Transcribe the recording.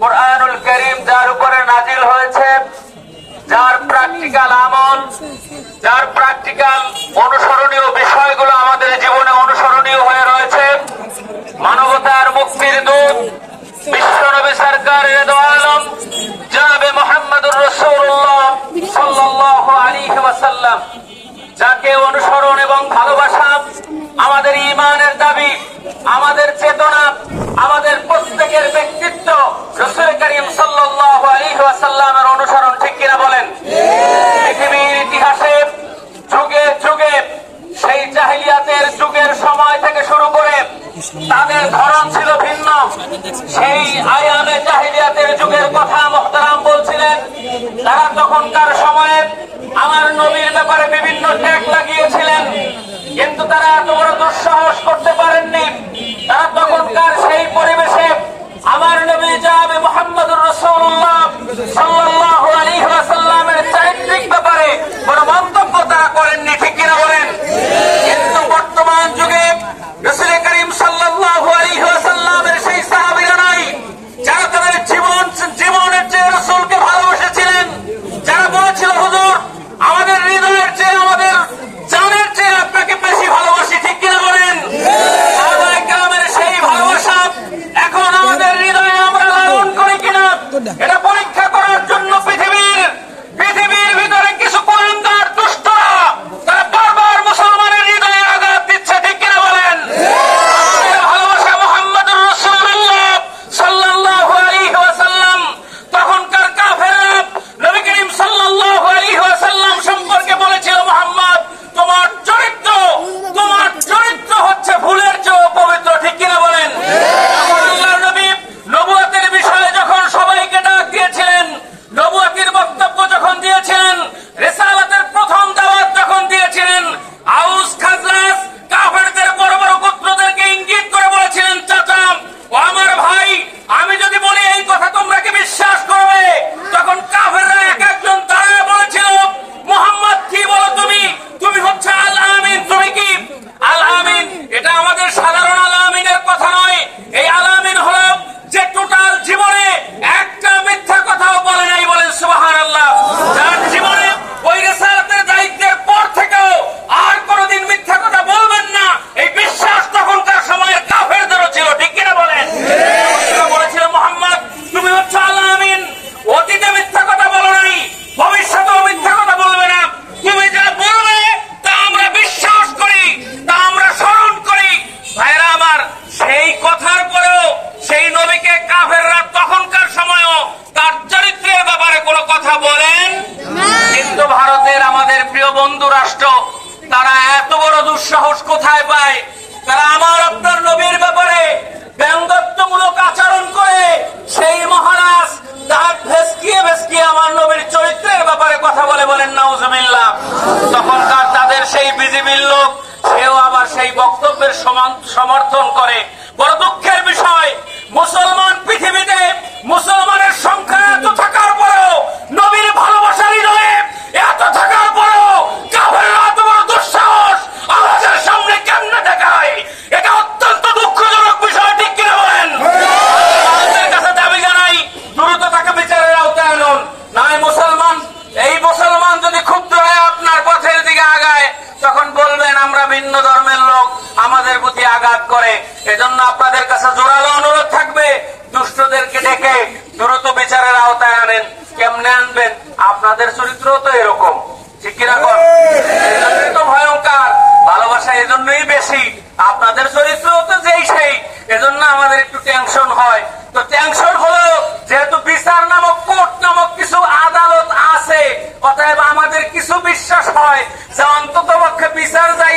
কুরআনুল কারীম যার উপরে নাজিল হয়েছে, যার প্র্যাকটিক্যাল আমল, যার প্র্যাকটিক্যাল অনুসরণীয় বিষয়গুলো আমাদের জীবনে অনুসরণীয় হয়ে রয়েছে, মানবতার মুক্তির দূত বিশ্বনবী সরকার দো আলম জনাবে মুহাম্মদুর রাসূলুল্লাহ সাল্লাল্লাহু আলাইহি ওয়াসাল্লাম, যাকে অনুসরণ এবং ভালোবাসা আমাদের ঈমানের দাবি, আমাদের চেতনা, আমাদের প্রত্যেকের ব্যক্তিত্ব রাসূল করিম সাল্লাল্লাহু আলাইহি ওয়াসাল্লামের অনুসরণ, ঠিক কিনা বলেন? পৃথিবীর ইতিহাসে যুগে যুগে সেই জাহিলিয়াতের যুগের সময় থেকে শুরু করে তাদের ধরন ছিল ভিন্ন। সেই আয়ামে জাহিলিয়াতের যুগের কথা মুহতারাম বলছিলেন। তারা তখনকার সময়ে আমার নবীর ব্যাপারে বিভিন্ন ট্যাগ লাগিয়েছিলেন, কিন্তু তারা এত বড় দুঃসাহস করতে পারেননি। তারা তখনকার সেই পরিবেশে আমার নবী জনাবে মুহাম্মদুর রাসূলুল্লাহ সাল্লাল্লাহু আলাইহি ওয়াসাল্লামের চারিত্রিক ব্যাপারে কোনো মন্তব্য তারা করেননি, ঠিক কিনা বলেন? কিন্তু বর্তমান যুগে রাসূল করিম সাল্লাল্লাহু আলাইহি ওয়াসাল্লামের সেই সাহাবীরা নাই, যারা তাদের জীবনের চেয়ে রাসূলকে ভালোবেসেছিলেন, যারা বলেছিল হুজুর আমাদের হৃদয়ের চেয়ে, আমাদের জানের চেয়ে আপনাকে বেশি ভালোবাসি, ঠিক কিনা বলেন? সাহাবায়ে কেরামের সেই ভালোবাসা এখন আমাদের হৃদয়ে আমরা লালন করি কিনা, এটা পরীক্ষা করার জন্য পৃথিবীর ভিতরে কিছু কুলাঙ্গার দুষ্টরা তারা বারবার মুসলমানের হৃদয়ে আঘাত দিচ্ছে, ঠিক কিনা বলেন? আমাদের ভালোবাসা মুহাম্মদুর রাসূলুল্লাহ সাল্লাল্লাহু আলাইহি ওয়াসাল্লাম, তখনকার কাফেররা নবী করিম সাল্লাল্লাহু আলাইহি ওয়াসাল্লাম সম্পর্কে বলেছিল, মুহাম্মদ তোমার চরিত্র হচ্ছে ফুলের চেয়ে পবিত্র, ঠিক কিনা বলেন? আল্লাহর নবী নবুয়তের বিষয়ে যখন সবাইকে ডাক দিয়েছিলেন, নবুয়তের বক্তব্য যখন দিয়েছিলেন, রিসালাতের প্রথম দাওয়াত যখন দিয়েছিলেন, আউস খাজরাজ কাফেরদের বড় বড় গোত্রদেরকে ইঙ্গিত করে বলেছিলেন, চাচা ও আমার ভাই, আমি যদি বলি এই কথা তোমরা কি বিশ্বাস করবে? তখন কাফেররা এক একজন দাঁড়ায় বলেছিল, মুহাম্মদ কি বলো তুমি হচ্ছে আল আমিন। তুমি কি আল আমিন? এটা আমাদের সাধারণ আল আমিনের কথা নয়। এই আল আমিন হলো যে টোটাল জীবনে একটা মিথ্যা কথাও বলে নাই, বলেন সুবহানাল্লাহ। যার জীবনে ওই রিসালাতের দায়িত্বের পর থেকেও আর কোনোদিন মিথ্যা কথা বলবেন না, এই বিশ্বাস তখনকার সময়ের কাফেরদেরও ছিল, ঠিক কিনা বলেন? বলেছিল মুহাম্মদ তুমি হচ্ছে আল আমিন, অতীতে মিথ্যা কথা বলো নাই, ভবিষ্যতেও মিথ্যা কথা বলবে না। তুমি যা বলবে তা আমরা বিশ্বাস করি, তা আমরা স্মরণ করি। ভাইরা আমার, সেই কথার পরেও সেই নবীকে কাফেররা তখনকার সময়ও তার চরিত্রের ব্যাপারে কোনো কথা বলেন। কিন্তু ভারতের আমাদের প্রিয় বন্ধু রাষ্ট্র, তারা এত বড় দুঃসাহস কোথায় পায়? তারা আমার আপনার নবীর ব্যাপারে ব্যঙ্গাত্মমূলক আচরণ করে সেই মহারাজ দাঁত ভেসকিয়ে আমার নবীর চরিত্রের ব্যাপারে কথা বলে, বলেন নাউজুবিল্লাহ। তখনকার তাদের সেই বিজিবির লোক, সেও আবার সেই বক্তব্যের সমর্থন করে। বড় দুঃখের বিষয়, মুসলমান পৃথিবীতে মুসলমানের সংখ্যা এত থাকার পরেও, নবীর ভালোবাসার হৃদয়ে এত থাকার পরেও কাফেররা এত বড় দুঃসাহস আমাদের সামনে কেমনে দেখায়? এটা অত্যন্ত দুঃখজনক বিষয়, ঠিক কিনা বলেন? আমাদের কাছে দাবি জানাই, দ্রুত তাকে বিচারের আওতায় আনুন। নয় মুসলমান যদি ক্ষুব্ধ হয়ে আপনার পথের দিকে আগায়, তখন বলবেন আমরা ভিন্ন ধর্মের লোক, আমাদের প্রতি আঘাত করে। এজন্য আপনাদের কাছে জোরালো অনুরোধ থাকবে, দুষ্টদেরকে ডেকে দ্রুত বিচারের আওতায় আনেন। কেমনে আনবেন? আপনাদের চরিত্র তো এরকম, ঠিক কিনা? তো ভয়ঙ্কর ভালোবাসা এজন্যই বেশি, আপনাদের চরিত্র তো যেই সেই, এজন্য আমাদের একটু টেনশন হয়। তো টেনশন হলো যেহেতু বিচার নামক, কোর্ট নামক কিছু আদালত আছে, অতএব আমাদের কিছু বিশ্বাস হয় যে অন্তত পক্ষে বিচার যাই